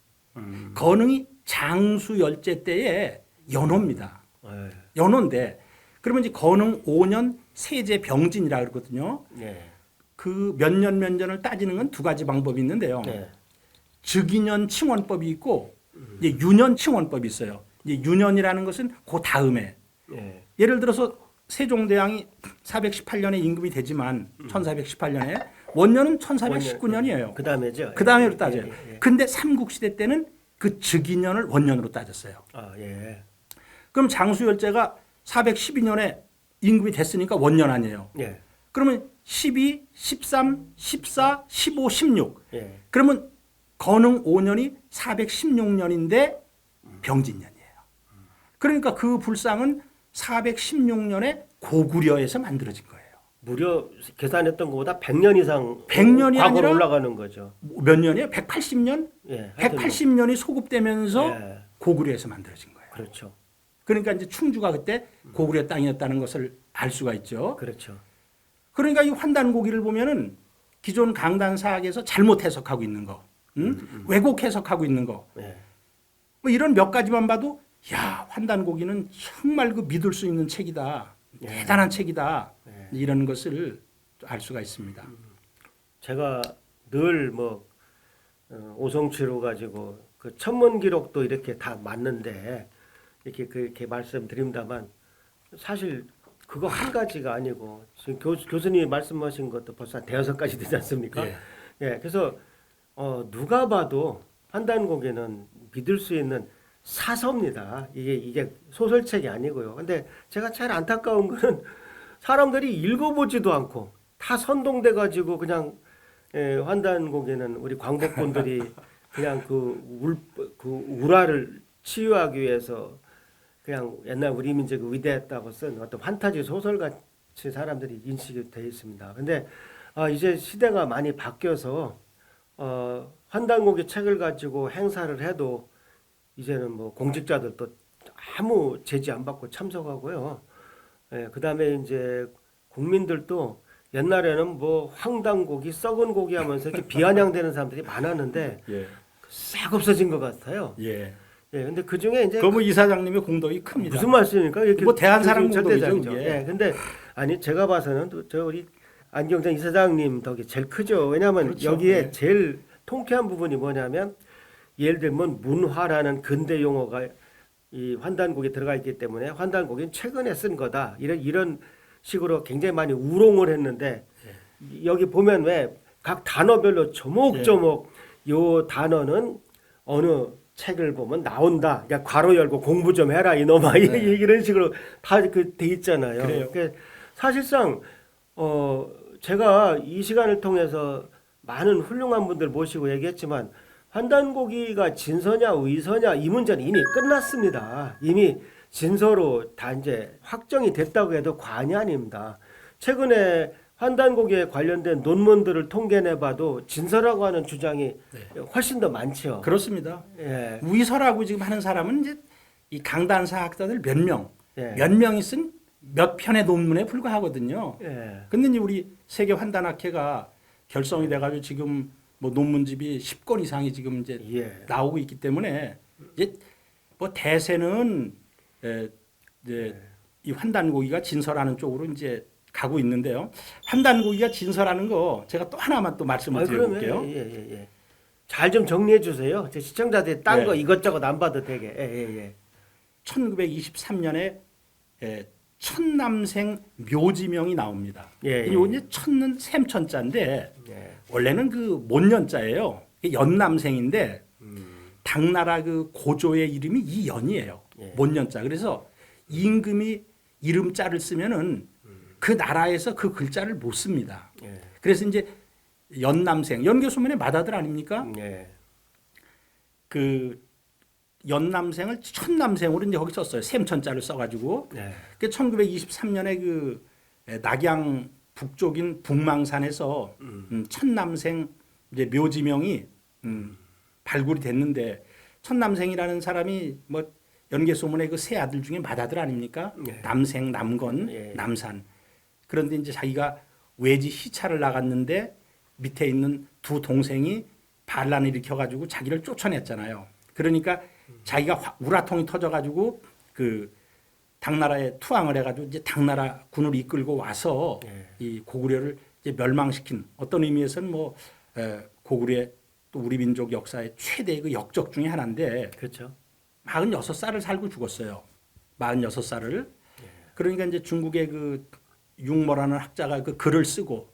건흥이 장수 열제 때의 연호입니다. 예. 연호인데 그러면 이제 건흥 5년 세제 병진이라 그러거든요. 예. 그 몇 년 몇 년을 따지는 건 두 가지 방법이 있는데요. 예. 즉위년 칭원법이 있고 이제 유년 칭원법이 있어요. 이제 유년이라는 것은 그 다음에 예. 예를 들어서 세종대왕이 418년에 임금이 되지만 1418년에 원년은 1419년이에요. 그 다음에죠. 그 다음으로 따져요. 예. 근데 삼국시대 때는 그 즉위년을 원년으로 따졌어요. 예. 그럼 장수열제가 412년에 임금이 됐으니까 원년 아니에요. 예. 그러면 12, 13, 14, 15, 16. 예. 그러면 건흥 5년이 416년인데 병진년이에요. 그러니까 그 불상은 416년에 고구려에서 만들어진 거예요. 무려 계산했던 것보다 100년 이상 100년이 과거로 아니라 올라가는 거죠. 몇 년이에요? 180년? 예. 180년이 소급되면서 예. 고구려에서 만들어진 거예요. 그렇죠. 그러니까 이제 충주가 그때 고구려 땅이었다는 것을 알 수가 있죠. 그렇죠. 그러니까 이 환단고기를 보면은 기존 강단사학에서 잘못 해석하고 있는 거, 왜곡 해석하고 있는 거, 예. 뭐 이런 몇 가지만 봐도 야 환단고기는 정말 그 믿을 수 있는 책이다, 예. 대단한 책이다 예. 이런 것을 알 수가 있습니다. 제가 늘 뭐 오성치로 가지고 그 천문 기록도 이렇게 다 맞는데 이렇게 그렇게 말씀드립니다만 사실 그거 한 가지가 아니고 지금 교수님이 말씀하신 것도 벌써 한 대여섯 가지 되지 않습니까? 예. 예, 그래서 누가 봐도 환단고기는 믿을 수 있는 사서입니다. 이게 소설책이 아니고요. 근데 제가 제일 안타까운 거는 사람들이 읽어보지도 않고 다 선동돼 가지고 그냥 환단고기는 우리 광복군들이 그냥 그 우라를 치유하기 위해서 그냥 옛날 우리 민족이 위대했다고 쓴 어떤 판타지 소설 같이 사람들이 인식이 되어 있습니다. 근데 이제 시대가 많이 바뀌어서 환단고기 책을 가지고 행사를 해도 이제는 뭐 공직자들도 아무 제지 안 받고 참석하고요. 예, 그다음에 이제 국민들도 옛날에는 뭐 황당고기, 썩은 고기 하면서 이렇게 비아냥대는 사람들이 많았는데 예. 싹 없어진 것 같아요. 예. 예, 근데 그 중에 이제 그 뭐 이사장님의 공덕이 큽니다. 무슨 말씀입니까? 이렇게 뭐 대한사람 절대적이죠. 공덕이죠, 이게. 예, 근데 아니 제가 봐서는 또 저 우리 안경장 이사장님 덕이 제일 크죠. 왜냐하면 그렇죠. 여기에 예. 제일 통쾌한 부분이 뭐냐면 예를 들면 문화라는 근대 용어가 이 환단곡에 들어가 있기 때문에 환단곡은 최근에 쓴 거다. 이런 식으로 굉장히 많이 우롱을 했는데 여기 보면 왜 각 단어별로 조목조목 요 단어는 어느 책을 보면 나온다. 그러니까 괄호 열고 공부 좀 해라 이놈아 이런 식으로 다 그 돼 있잖아요. 그래요. 그러니까 사실상 제가 이 시간을 통해서 많은 훌륭한 분들 모시고 얘기했지만 환단고기가 진서냐 의서냐 이 문제는 이미 끝났습니다. 이미 진서로 다 이제 확정이 됐다고 해도 과언이 아닙니다. 최근에 환단고기에 관련된 논문들을 통계내봐도 진설하고 하는 주장이 훨씬 더 많죠. 그렇습니다. 예. 위설하고 지금 하는 사람은 이제 이 강단사 학자들 몇 명, 예. 몇 명이 쓴 몇 편의 논문에 불과하거든요. 예. 근데 이제 우리 세계 환단학회가 결성이 돼가지고 지금 뭐 논문집이 10권 이상이 지금 이제 예. 나오고 있기 때문에 이제 뭐 대세는 이제 이 환단고기가 진설하는 쪽으로 이제 가고 있는데요. 환단고기가 진설하는 거 제가 또 하나만 또 말씀을 드려볼게요. 예. 잘 좀 정리해 주세요. 제 시청자들이 딴 예. 거 이것저것 안 봐도 되게. 예. 1923년에 천남생 묘지명이 나옵니다. 예. 이거 이제 천은 샘천자인데 예. 원래는 그 못년자예요. 연남생인데 당나라 그 고조의 이름이 이연이에요. 예. 못년자. 그래서 임금이 이름자를 쓰면은 그 나라에서 그 글자를 못 씁니다. 예. 그래서 이제 연남생, 연개소문의 맏아들 아닙니까? 예. 그 연남생을 천남생으로 이제 거기 썼어요. 샘천자를 써가지고. 예. 그 1923년에 그 낙양 북쪽인 북망산에서 천남생 이제 묘지명이 발굴이 됐는데 천남생이라는 사람이 뭐 연개소문의 그 세 아들 중에 맏아들 아닙니까? 예. 남생, 남건, 예. 남산. 그런데 이제 자기가 외지 시차를 나갔는데 밑에 있는 두 동생이 반란을 일으켜가지고 자기를 쫓아냈잖아요. 그러니까 자기가 우라통이 터져가지고 그 당나라에 투항을 해가지고 이제 당나라 군을 이끌고 와서 예. 이 고구려를 이제 멸망시킨 어떤 의미에서는 뭐 고구려의 또 우리 민족 역사의 최대의 그 역적 중에 하나인데 그렇죠. 46살을 살고 죽었어요. 46살을. 그러니까 이제 중국의 그 육모라는 학자가 그 글을 쓰고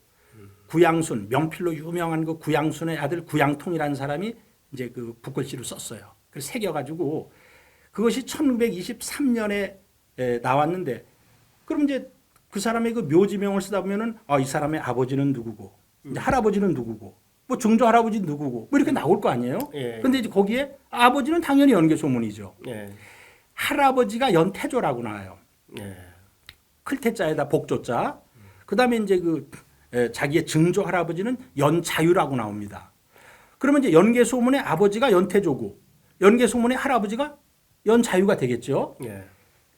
구양순 명필로 유명한 그 구양순의 아들 구양통이라는 사람이 이제 그 붓글씨를 썼어요. 그래서 새겨가지고 그것이 1923년에 나왔는데 그럼 이제 그 사람의 그 묘지명을 쓰다 보면은 이 사람의 아버지는 누구고 이제 할아버지는 누구고 뭐 증조 할아버지는 누구고 뭐 이렇게 나올 거 아니에요. 예. 근데 이제 거기에 아버지는 당연히 연개소문이죠. 예. 할아버지가 연태조라고 나와요. 예. 클태자에다 복조자. 그다음에 이제 그 자기의 증조 할아버지는 연자유라고 나옵니다. 그러면 이제 연개소문의 아버지가 연태조고 연개소문의 할아버지가 연자유가 되겠죠. 예.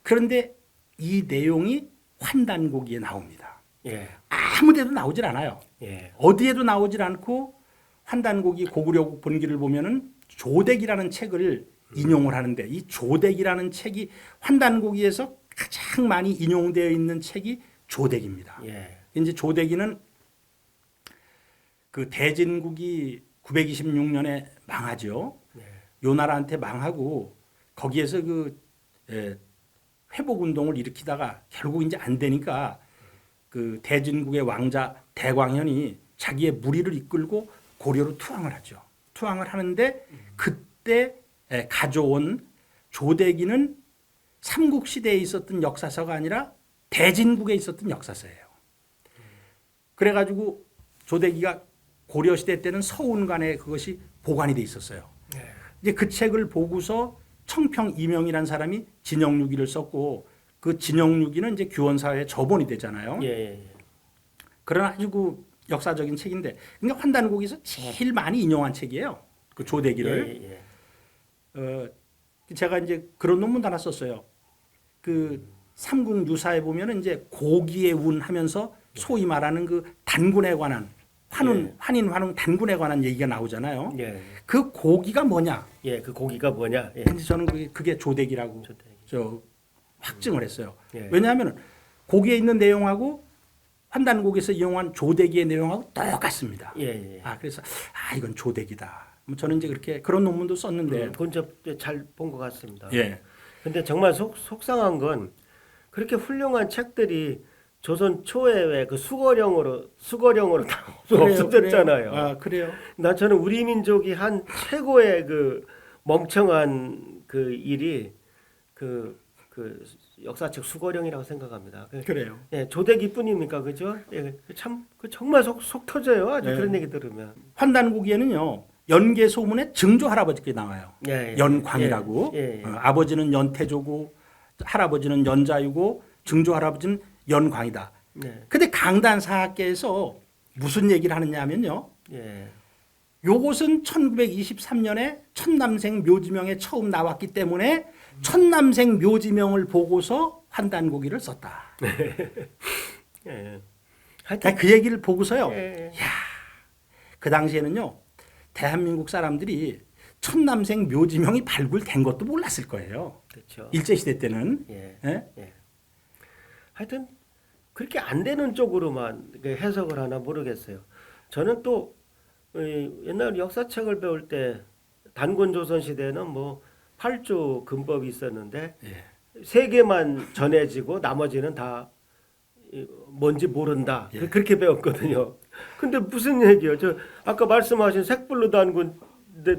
그런데 이 내용이 환단고기에 나옵니다. 예. 아무데도 나오질 않아요. 예. 어디에도 나오질 않고 환단고기 고구려 본기를 보면은 조덱이라는 책을 인용을 하는데 이 조덱이라는 책이 환단고기에서 가장 많이 인용되어 있는 책이 조덱입니다. 예. 이제 조덱이는 그 대진국이 926년에 망하죠. 예. 요 나라한테 망하고 거기에서 그 회복 운동을 일으키다가 결국 이제 안 되니까 그 대진국의 왕자 대광현이 자기의 무리를 이끌고 고려로 투항을 하죠. 투항을 하는데 그때 가져온 조대기는 삼국시대에 있었던 역사서가 아니라 대진국에 있었던 역사서예요. 그래가지고 조대기가 고려시대 때는 서운관에 그것이 보관이 돼 있었어요. 예. 이제 그 책을 보고서 청평 이명이라는 사람이 진영유기를 썼고 그 진영유기는 이제 규원사회의 저본이 되잖아요. 예. 그런 아주 그 역사적인 책인데 그러니까 환단고기에서 제일 많이 인용한 책이에요. 그 조대기를. 예. 제가 이제 그런 논문 하나 썼어요. 그 삼국 유사에 보면은 이제 고기의 운 하면서 소위 말하는 그 단군에 관한 환운, 환인, 단군에 관한 얘기가 나오잖아요. 예. 그 고기가 뭐냐? 예. 그 고기가 뭐냐? 예. 근데 저는 그게 조대기라고 조대기. 저 확증을 했어요. 예. 왜냐하면 고기에 있는 내용하고 환단고기에서 이용한 조대기의 내용하고 똑같습니다. 예. 그래서 이건 조대기다. 저는 이제 그렇게 그런 논문도 썼는데. 그건 잘본 것 같습니다. 예. 근데 정말 속상한 건 그렇게 훌륭한 책들이 조선 초에 왜 그 수거령으로 다 없어졌잖아요. 그래요. 저는 우리 민족이 한 최고의 그 멍청한 그 일이 그 역사책 수거령이라고 생각합니다. 그래요. 예, 조대기뿐입니까, 그죠? 예, 참 정말 속 터져요. 아주 그런 얘기 들으면. 환단고기에는요 연개 소문에 증조 할아버지께 나와요. 예. 연광이라고. 예. 아버지는 연태조고 할아버지는 연자유고 증조 할아버지는 연광이다. 네. 근데 강단사학계에서 무슨 얘기를 하느냐면요. 예. 요것은 1923년에 천남생 묘지명에 처음 나왔기 때문에 천남생 묘지명을 보고서 환단고기를 썼다. 예. 그 얘기를 보고서요. 예. 그 당시에는요. 대한민국 사람들이 천남생 묘지명이 발굴된 것도 몰랐을 거예요. 그렇죠. 일제시대 때는. 예. 예? 예. 하여튼 그렇게 안 되는 쪽으로만 이렇게 해석을 하나 모르겠어요. 저는 또 옛날 역사책을 배울 때 단군 조선 시대는 뭐 8조 근법이 있었는데 예. 세 개만 전해지고 나머지는 다 뭔지 모른다. 예. 그렇게 배웠거든요. 근데 무슨 얘기예요? 저 아까 말씀하신 색불로 단군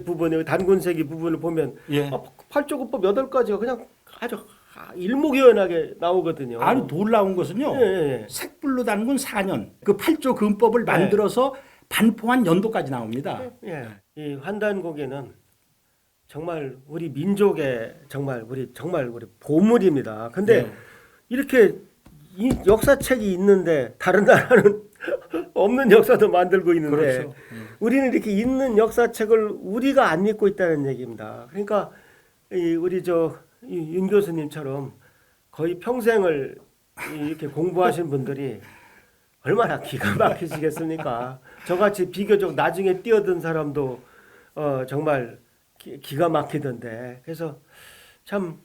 부분에 단군세기 부분을 보면 예. 8조 근법 8가지가 그냥 아주 일목요연하게 나오거든요. 아니 놀라운 것은요. 예. 색불로 단군 4년 그 8조 근법을 만들어서 반포한 연도까지 나옵니다. 예. 이 환단고기는 정말 우리 민족의 정말 우리 보물입니다. 근데 예. 이렇게 이 역사책이 있는데 다른 나라는 없는 역사도 만들고 있는데 그렇죠. 우리는 이렇게 있는 역사책을 우리가 안 믿고 있다는 얘기입니다. 그러니까 우리 윤 교수님처럼 거의 평생을 이렇게 공부하신 분들이 얼마나 기가 막히시겠습니까? 저같이 비교적 나중에 뛰어든 사람도 정말 기가 막히던데. 그래서 참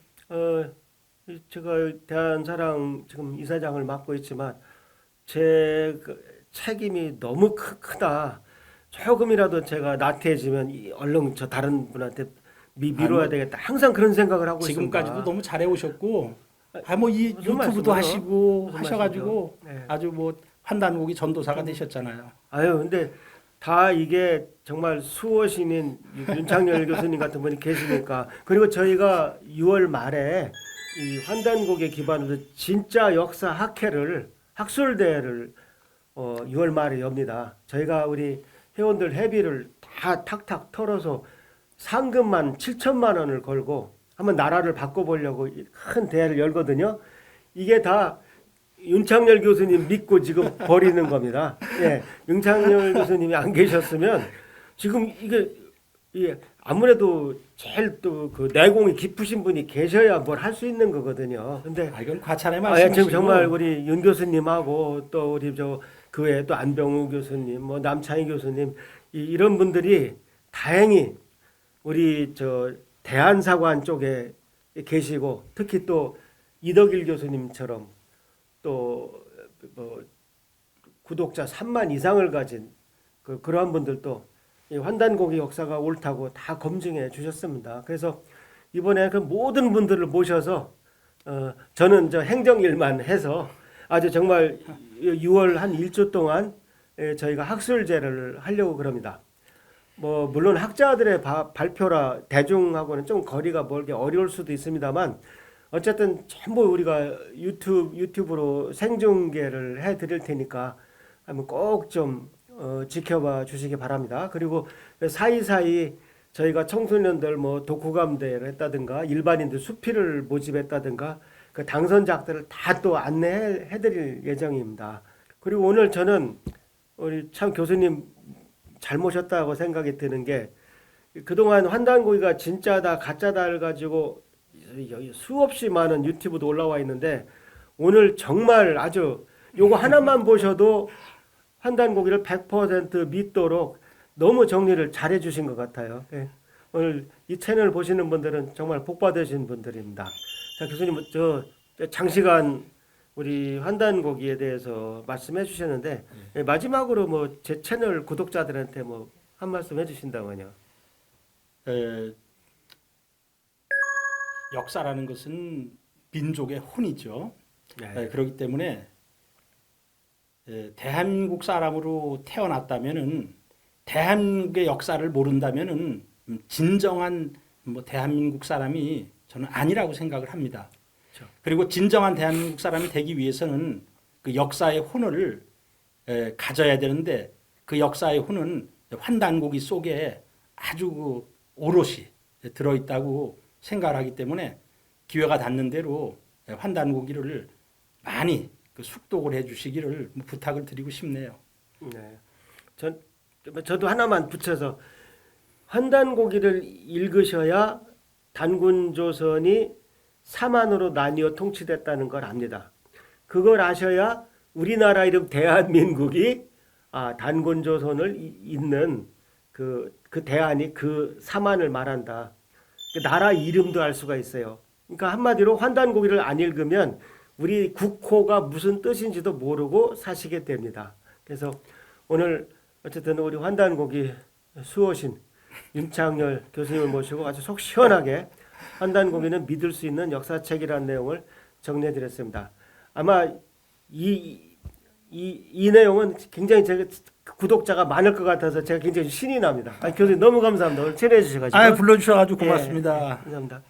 제가 대한사랑 지금 이사장을 맡고 있지만 제 책임이 너무 크다. 조금이라도 제가 나태해지면 얼른 저 다른 분한테 미뤄야 되겠다. 항상 그런 생각을 하고 있습니다. 지금까지도 너무 잘해 오셨고 뭐 이 무슨 유튜브도 말씀이요? 하시고 무슨 하셔가지고 말씀이죠? 네. 아주 뭐 환단고기 전도사가 되셨잖아요. 아유, 근데 다 이게 정말 수호신인 윤창열 교수님 같은 분이 계시니까 그리고 저희가 6월 말에 이 환단곡에 기반으로 진짜 역사 학술대회를 6월 말에 엽니다. 저희가 우리 회원들 회비를 다 탁탁 털어서 상금만 7천만 원을 걸고 한번 나라를 바꿔보려고 큰 대회를 열거든요. 이게 다 윤창열 교수님 믿고 지금 버리는 겁니다. 예, 윤창열 교수님이 안 계셨으면 지금 이게 아무래도 제일 또 그 내공이 깊으신 분이 계셔야 뭘 할 수 있는 거거든요. 근데 이건 과찬의 예, 말씀이시고 지금 정말 우리 윤 교수님하고 또 우리 그 외에 또 안병우 교수님, 뭐 남창희 교수님 이런 분들이 다행히 우리 대한사관 쪽에 계시고 특히 또 이덕일 교수님처럼 또 뭐 구독자 3만 이상을 가진 그러한 분들도 이 환단고기 역사가 옳다고 다 검증해 주셨습니다. 그래서 이번에 그 모든 분들을 모셔서 저는 행정 일만 해서 아주 정말 6월 한 일주 동안 저희가 학술제를 하려고 그럽니다. 뭐 물론 학자들의 발표라 대중하고는 좀 거리가 멀게 어려울 수도 있습니다만 어쨌든 전부 우리가 유튜브로 생중계를 해드릴 테니까 한번 꼭 좀 지켜봐 주시기 바랍니다. 그리고 사이사이 저희가 청소년들 뭐 독후감대를 했다든가 일반인들 수필을 모집했다든가 그 당선작들을 다 또 안내해드릴 예정입니다. 그리고 오늘 저는 우리 참 교수님 잘 모셨다고 생각이 드는 게 그동안 환단고기가 진짜다 가짜다를 가지고 수없이 많은 유튜브도 올라와 있는데 오늘 정말 아주 요거 하나만 보셔도 환단고기를 100% 믿도록 너무 정리를 잘해 주신 것 같아요. 예. 오늘 이 채널 보시는 분들은 정말 복 받으신 분들입니다. 자, 교수님 장시간 우리 환단고기에 대해서 말씀해 주셨는데 마지막으로 뭐 제 채널 구독자들한테 뭐 한 말씀 해주신다면요. 역사라는 것은 민족의 혼이죠. 네. 그렇기 때문에 대한민국 사람으로 태어났다면은 대한민국의 역사를 모른다면은 진정한 뭐 대한민국 사람이 저는 아니라고 생각을 합니다. 그렇죠. 그리고 진정한 대한민국 사람이 되기 위해서는 그 역사의 혼을 가져야 되는데 그 역사의 혼은 환단고기 속에 아주 그 오롯이 들어있다고 생각을 하기 때문에 기회가 닿는 대로 환단고기를 많이 그 숙독을 해주시기를 부탁을 드리고 싶네요. 네. 저도 하나만 붙여서 환단고기를 읽으셔야 단군조선이 사만으로 나뉘어 통치됐다는 걸 압니다. 그걸 아셔야 우리나라 이름 대한민국이 단군조선을 잇는 그 대한이 그 사만을 말한다. 그 나라 이름도 알 수가 있어요. 그러니까 한마디로 환단고기를 안 읽으면 우리 국호가 무슨 뜻인지도 모르고 사시게 됩니다. 그래서 오늘 어쨌든 우리 환단고기 수호신 윤창열 교수님을 모시고 아주 속 시원하게 환단고기는 믿을 수 있는 역사책이라는 내용을 정리해드렸습니다. 아마 이 내용은 굉장히 제가 구독자가 많을 것 같아서 제가 굉장히 신이 납니다. 교수님 너무 감사합니다. 오늘 친해해 주셔가지고. 불러주셔가지고 고맙습니다. 감사합니다.